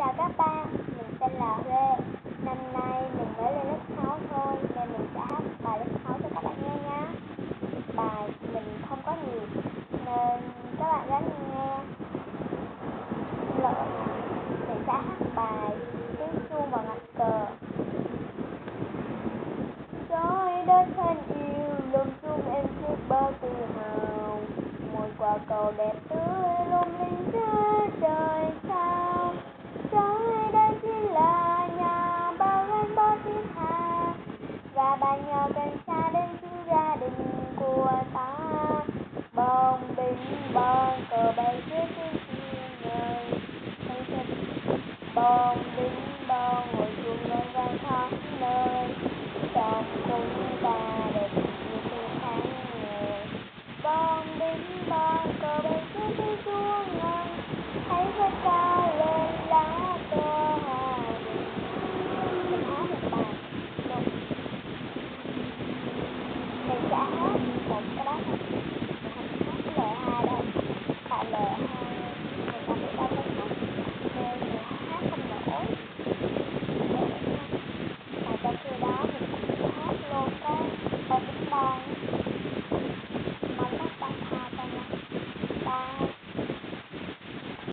Chào các bạn, mình tên là Huê. Năm nay mình mới lên lớp 6 thôi nên mình sẽ hát bài lớp 6 cho các bạn nghe nha. Bài mình không có nhiều nên các bạn gắng nghe. Lỗi, mình sẽ hát bài tiếng chuông và ngạch cờ. Trời đất thân yêu, lung tung em trước bao tự hào. Một quả cầu đẹp tươi lung linh giữa trời sao. Trời đây chỉ là nhà bao gắn bó thiết tha và bàn nhỏ gần xa đến chính gia đình của ta. Bồng binh bom cờ bay giữa thiên nhiên ngời. Bom binh bom ngồi chuông ngân vang khắp nơi. Trong chúng ta đẹp như khi tháng ngày. Bom binh bom cờ bay giữa tiếng chuông ngân. Hãy vươn cao lên lá cờ hòa bình. Mình hát một bài mình sẽ hát một cái đó thôi.